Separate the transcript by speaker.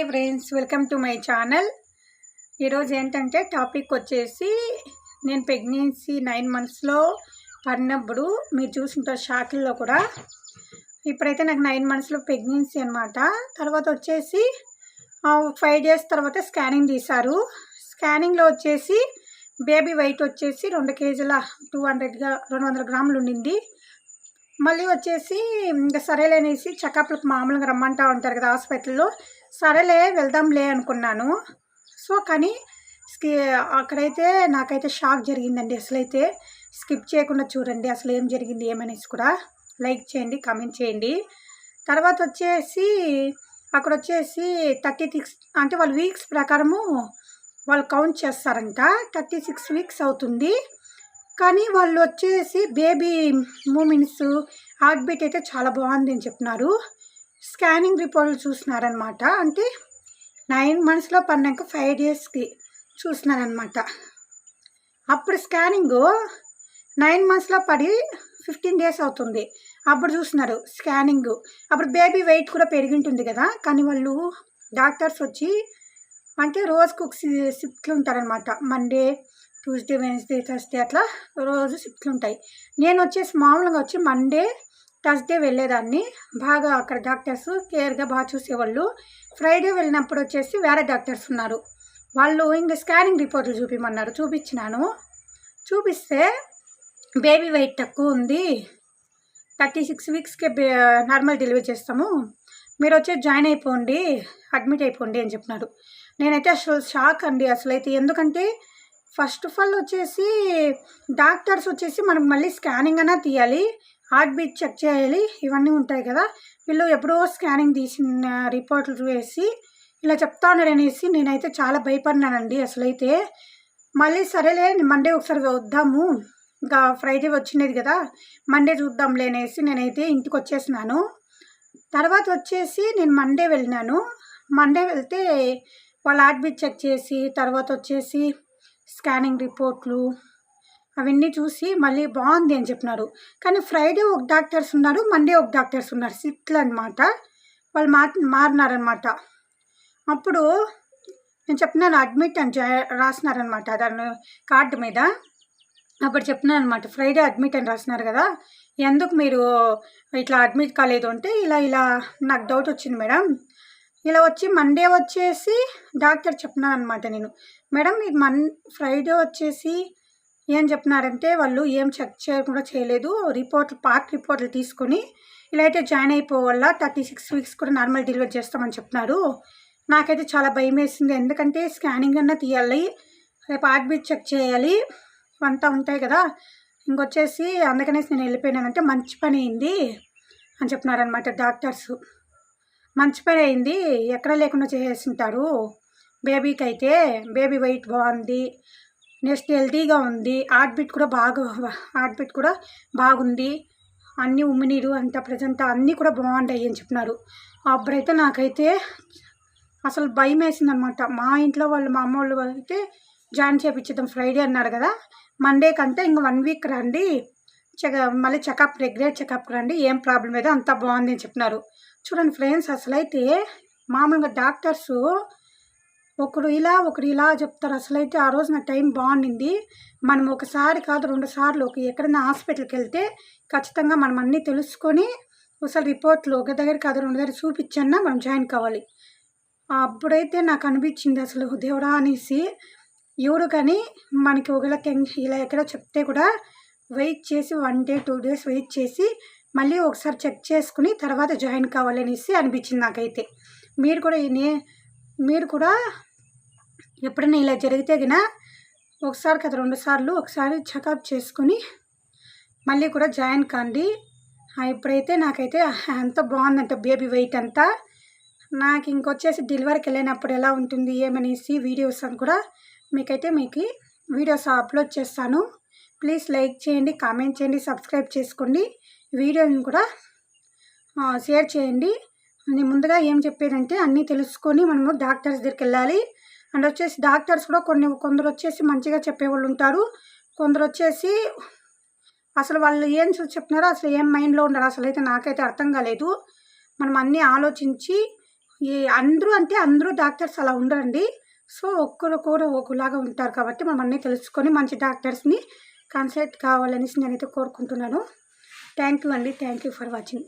Speaker 1: Friends, welcome to my channel. ఈరోజు ఏంటంటే topic వచ్చేసి నేను ప్రెగ్నెన్సీ 9 మంత్స్లో పడినప్పుడు మీరు చూసిన షార్ట్లో కూడా ఇప్పుడైతే నాకు 9 మంత్స్లో ప్రెగ్నెన్సీ అనమాట. తర్వాత వచ్చేసి 5 డేస్ తర్వాత స్కానింగ్ తీశారు. స్కానింగ్లో వచ్చేసి బేబీ వెయిట్ వచ్చేసి 2 కేజీల 200 గ్రాములు ఉండింది. మళ్ళీ వచ్చేసి ఇంకా సరేలేనేసి చెకప్లకు మామూలుగా రమ్మంటూ ఉంటారు కదా హాస్పిటల్లో. సరేలే వెళ్దాంలే అనుకున్నాను. సో కానీ అక్కడైతే నాకైతే షాక్ జరిగిందండి. అసలైతే స్కిప్ చేయకుండా చూడండి అసలు ఏం జరిగింది ఏమనేసి కూడా. లైక్ చేయండి, కామెంట్ చేయండి. తర్వాత వచ్చేసి అక్కడ వచ్చేసి 36 అంటే వాళ్ళ వీక్స్ ప్రకారము వాళ్ళు కౌంట్ చేస్తారంట. 36 వీక్స్ అవుతుంది. కానీ వాళ్ళు వచ్చేసి బేబీ మూమెంట్స్ హార్ట్ బీట్ అయితే చాలా బాగుంది అని చెప్తున్నారు. స్కానింగ్ రిపోర్ట్లు చూస్తున్నారనమాట. అంటే 9 మంత్స్లో పడినాక 5 డేస్కి చూస్తున్నారనమాట. అప్పుడు స్కానింగ్ 9 మంత్స్లో పడి 15 డేస్ అవుతుంది. అప్పుడు చూస్తున్నారు స్కానింగ్. అప్పుడు బేబీ వెయిట్ కూడా పెరిగింటుంది కదా. కానీ వాళ్ళు డాక్టర్స్ వచ్చి అంటే రోజుకు ఒక షిఫ్ట్లు ఉంటారనమాట. మండే, ట్యూస్డే, వెన్స్డే, థర్స్డే అట్లా రోజు షిఫ్ట్లు ఉంటాయి. నేను వచ్చేసి మామూలుగా వచ్చి మండే, థర్స్డే వెళ్ళేదాన్ని. బాగా అక్కడ డాక్టర్స్ కేర్గా బాగా చూసేవాళ్ళు. ఫ్రైడే వెళ్ళినప్పుడు వచ్చేసి వేరే డాక్టర్స్ ఉన్నారు. వాళ్ళు ఇంకా స్కానింగ్ రిపోర్ట్లు చూపించమన్నారు. చూపించినాను. చూపిస్తే బేబీ వెయిట్ తక్కువ ఉంది, 36 వీక్స్కే నార్మల్ డెలివరీ చేస్తాము, మీరు వచ్చి జాయిన్ అయిపోండి, అడ్మిట్ అయిపోండి అని చెప్పినారు. నేనైతే అసలు షాక్ అండి అసలైతే. ఎందుకంటే ఫస్ట్ ఆఫ్ ఆల్ వచ్చేసి డాక్టర్స్ వచ్చేసి మనకు మళ్ళీ స్కానింగ్ అయినా తీయాలి, హార్ట్ బీట్ చెక్ చేయాలి, ఇవన్నీ ఉంటాయి కదా. వీళ్ళు ఎప్పుడో స్కానింగ్ తీసిన రిపోర్ట్లు వేసి ఇలా చెప్తా ఉన్నారు అనేసి నేనైతే చాలా భయపడినానండి అసలైతే. మళ్ళీ సరేలే మండే ఒకసారి వద్దాము, ఇంకా ఫ్రైడే వచ్చినది కదా మండే చూద్దాంలే అనేసి నేనైతే ఇంటికి వచ్చేసినాను. తర్వాత వచ్చేసి నేను మండే వెళ్ళినాను. మండే వెళ్తే వాళ్ళు హార్ట్ బీట్ చెక్ చేసి తర్వాత వచ్చేసి స్కానింగ్ రిపోర్ట్లు అవన్నీ చూసి మళ్ళీ బాగుంది అని చెప్పినారు. కానీ ఫ్రైడే ఒక డాక్టర్స్ ఉన్నారు, మండే ఒక డాక్టర్స్ ఉన్నారు. షిఫ్ట్లు అనమాట. వాళ్ళు మారినారనమాట. అప్పుడు నేను చెప్పినాను అడ్మిట్ అని రాసినారనమాట దాని కార్డు మీద. అప్పుడు చెప్పినాను అనమాట ఫ్రైడే అడ్మిట్ అని రాసినారు కదా, ఎందుకు మీరు ఇట్లా అడ్మిట్ కాలేదు అంటే ఇలా నాకు డౌట్ వచ్చింది మేడం. ఇలా వచ్చి మండే వచ్చేసి డాక్టర్ చెప్పినాను అనమాట నేను, మేడం ఇది ఫ్రైడే వచ్చేసి ఏం చెప్పినారంటే వాళ్ళు ఏం చెక్ చేయకుండా చేయలేదు, పార్ట్ రిపోర్ట్లు తీసుకొని ఇలా అయితే జాయిన్ అయిపోవాలా, 36 వీక్స్ కూడా నార్మల్ డెలివరీ చేస్తామని చెప్తున్నారు. నాకైతే చాలా భయం వేసింది. ఎందుకంటే స్కానింగ్ అన్నా తీయాలి, రేపు హార్ట్ బీట్ చెక్ చేయాలి, ఇవంతా ఉంటాయి కదా. ఇంకొచ్చేసి అందుకనేసి నేను వెళ్ళిపోయినానంటే మంచి పని అయింది అని చెప్పినారనమాట డాక్టర్స్. మంచి పని అయింది, ఎక్కడ లేకుండా చేసేసింటారు. బేబీకి అయితే బేబీ వెయిట్ బాగుంది, నెక్స్ట్ హెల్తీగా ఉంది, హార్ట్ బీట్ కూడా బాగుంది, అన్నీ ఉమ్మినీరు అంతా ప్రజెంట్ అన్నీ కూడా బాగుంటాయి అని చెప్పినారు. అప్పుడైతే నాకైతే అసలు భయం వేసింది అనమాట. మా ఇంట్లో వాళ్ళు మా అమ్మ వాళ్ళు అయితే జాయిన్ చేయించేద్దాం ఫ్రైడే అన్నారు కదా, మండే కంటే ఇంక 1 వీక్ రండి, మళ్ళీ రెగ్యులర్ చెకప్కి రండి, ఏం ప్రాబ్లం లేదో అంతా బాగుంది అని చెప్పినారు. చూడండి ఫ్రెండ్స్, అసలైతే మామూలుగా డాక్టర్స్ ఒకరు ఇలా చెప్తారు. అసలైతే ఆ రోజు నా టైం బాగుండింది. మనం ఒకసారి కాదు 2 సార్లు ఎక్కడైనా హాస్పిటల్కి వెళ్తే ఖచ్చితంగా మనం అన్నీ తెలుసుకొని ఒకసారి రిపోర్ట్లు ఒక దగ్గర కాదు 2 దగ్గర చూపించన్నా మనం జాయిన్ కావాలి. అప్పుడైతే నాకు అనిపించింది అసలు దేవుడా అనేసి. ఎవరు కానీ మనకి ఒకవేళ ఇలా ఎక్కడో చెప్తే కూడా వెయిట్ చేసి 1 డే 2 డేస్ వెయిట్ చేసి మళ్ళీ ఒకసారి చెక్ చేసుకుని తర్వాత జాయిన్ కావాలనేసి అనిపించింది నాకైతే. మీరు కూడా ఎప్పుడైనా ఇలా జరిగితే గినా ఒకసారి కదా 2 సార్లు ఒకసారి చెకప్ చేసుకుని మళ్ళీ కూడా జాయిన్ కాండి. ఇప్పుడైతే నాకైతే అంత బాగుందంట బేబీ వెయిట్ అంతా. నాకు ఇంకొచ్చేసి డెలివరీకి వెళ్ళినప్పుడు ఎలా ఉంటుంది ఏమనేసి వీడియోస్ అని కూడా మీకు వీడియోస్ అప్లోడ్ చేస్తాను. ప్లీజ్ లైక్ చేయండి, కామెంట్ చేయండి, సబ్స్క్రైబ్ చేసుకోండి. వీడియోని కూడా షేర్ చేయండి. నేను ముందుగా ఏం చెప్పేదంటే అన్నీ తెలుసుకొని మనము డాక్టర్స్ దగ్గరికి వెళ్ళాలి. అండ్ వచ్చేసి డాక్టర్స్ కూడా కొందరు వచ్చేసి మంచిగా చెప్పేవాళ్ళు ఉంటారు, కొందరు వచ్చేసి అసలు వాళ్ళు ఏం చూసి చెప్తున్నారో అసలు ఏం మైండ్లో ఉండరు. అసలు అయితే నాకైతే అర్థం కాలేదు. మనం అన్నీ ఆలోచించి ఈ అందరూ అంటే అందరూ డాక్టర్స్ అలా ఉండరండి. సో ఒక్కరు కూడా ఒకలాగా ఉంటారు కాబట్టి మనం అన్నీ తెలుసుకొని మంచి డాక్టర్స్ని కన్సల్ట్ కావాలనేసి నేనైతే కోరుకుంటున్నాను. థ్యాంక్ యూ అండి. Thank you for watching.